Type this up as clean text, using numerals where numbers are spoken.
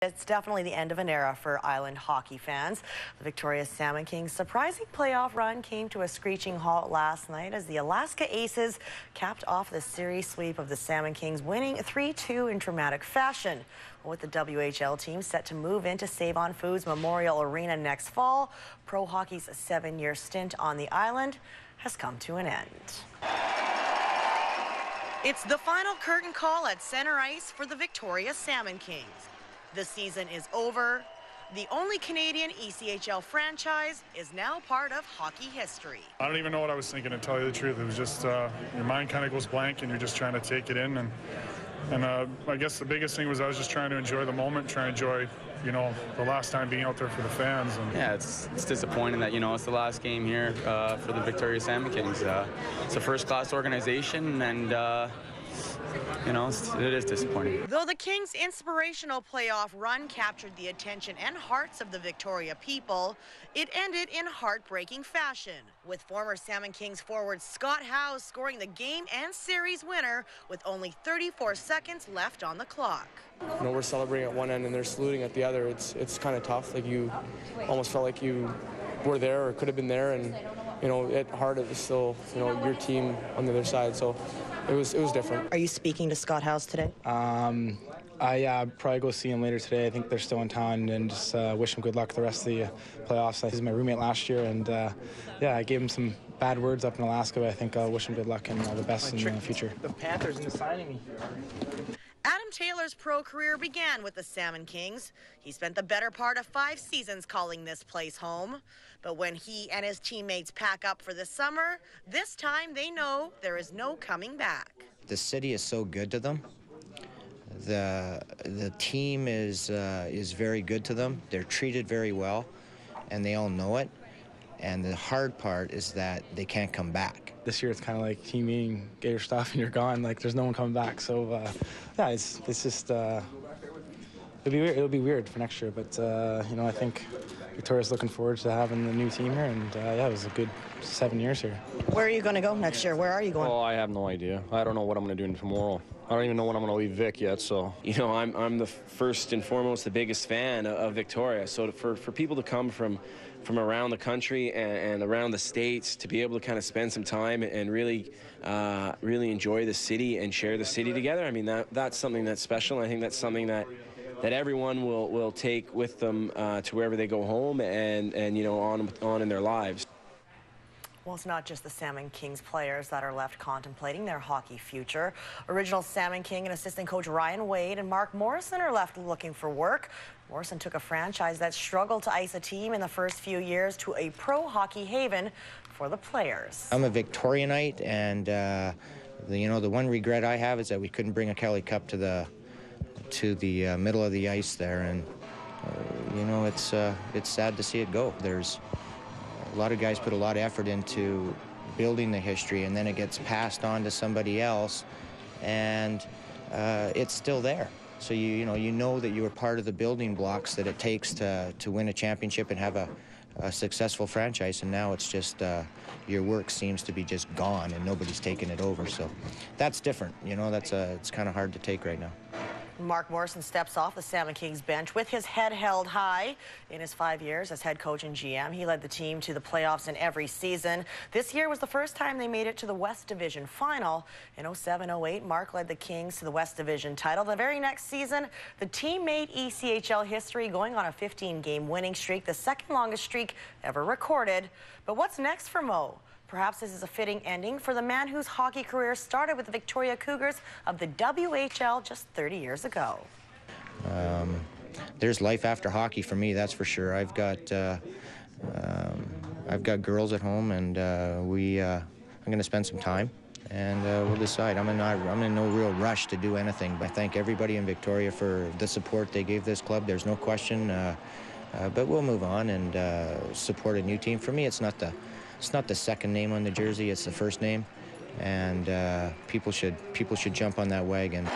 It's definitely the end of an era for Island hockey fans. The Victoria Salmon Kings' surprising playoff run came to a screeching halt last night as the Alaksa Aces capped off the series sweep of the Salmon Kings, winning 3-2 in dramatic fashion. With the WHL team set to move into Save On Foods Memorial Arena next fall, pro hockey's 7-year stint on the island has come to an end. It's the final curtain call at center ice for the Victoria Salmon Kings. The season is over. The only Canadian ECHL franchise is now part of hockey history. I don't even know what I was thinking, to tell you the truth. It was just, your mind kind of goes blank and you're just trying to take it in. And I guess the biggest thing was I was just trying to enjoy the moment, trying to enjoy, the last time being out there for the fans. And yeah, it's disappointing that, it's the last game here for the Victoria Salmon Kings. It's a first-class organization, and it is disappointing. Though the Kings' inspirational playoff run captured the attention and hearts of the Victoria people, it ended in heartbreaking fashion, with former Salmon Kings forward Scott Howe scoring the game and series winner with only 34 seconds left on the clock. We're celebrating at one end and they're saluting at the other. It's kind of tough. Like, you almost felt like you were there or could have been there, and at heart it was still your team on the other side. So it was different. Are you speaking to Scott House today? I probably go see him later today. I think they're still in town, and just wish him good luck the rest of the playoffs. He's my roommate last year, and I gave him some bad words up in Alaska, but I think I'll wish him good luck and all the best in the future. The Panthers into signing me. Adam Taylor's pro career began with the Salmon Kings. He spent the better part of 5 seasons calling this place home. But when he and his teammates pack up for the summer, this time they know there is no coming back. The city is so good to them. The team is very good to them. They're treated very well, and they all know it. And the hard part is that they can't come back. This year it's kind of like team meeting, get your stuff and you're gone. Like, there's no one coming back. So yeah, it's just it'll be weird for next year. But I think Victoria's looking forward to having the new team here, and yeah, it was a good 7 years here. Where are you going to go next year? Where are you going? Oh, I have no idea. I don't know what I'm going to do tomorrow. I don't even know when I'm going to leave Vic yet. So I'm the first and foremost the biggest fan of Victoria. So for people to come from around the country and around the states to be able to kind of spend some time and really enjoy the city and share the city together, I mean, that's something that's special. I think that's something that everyone will take with them to wherever they go home and on in their lives. Well, it's not just the Salmon Kings players that are left contemplating their hockey future. Original Salmon King and assistant coach Ryan Wade and Mark Morrison are left looking for work. Morrison took a franchise that struggled to ice a team in the first few years to a pro hockey haven for the players. I'm a Victorianite, and the one regret I have is that we couldn't bring a Kelly Cup to the middle of the ice there, and it's sad to see it go. There's a lot of guys put a lot of effort into building the history, and then it gets passed on to somebody else, and it's still there. So you know that you were part of the building blocks that it takes to win a championship and have a successful franchise, and now it's just your work seems to be just gone and nobody's taking it over. So that's different. It's kind of hard to take right now. Mark Morrison steps off the Salmon Kings bench with his head held high. In his 5 years as head coach and GM, he led the team to the playoffs in every season. This year was the first time they made it to the West Division final. In 07-08, Mark led the Kings to the West Division title. The very next season, the team made ECHL history, going on a 15-game winning streak, the second longest streak ever recorded. But what's next for Mo? Perhaps this is a fitting ending for the man whose hockey career started with the Victoria Cougars of the WHL just 30 years ago. There's life after hockey for me, that's for sure. I've got girls at home, and I'm going to spend some time, and we'll decide. I'm in no real rush to do anything. I thank everybody in Victoria for the support they gave this club. There's no question, but we'll move on and support a new team. For me, it's not the second name on the jersey, it's the first name, and people should jump on that wagon.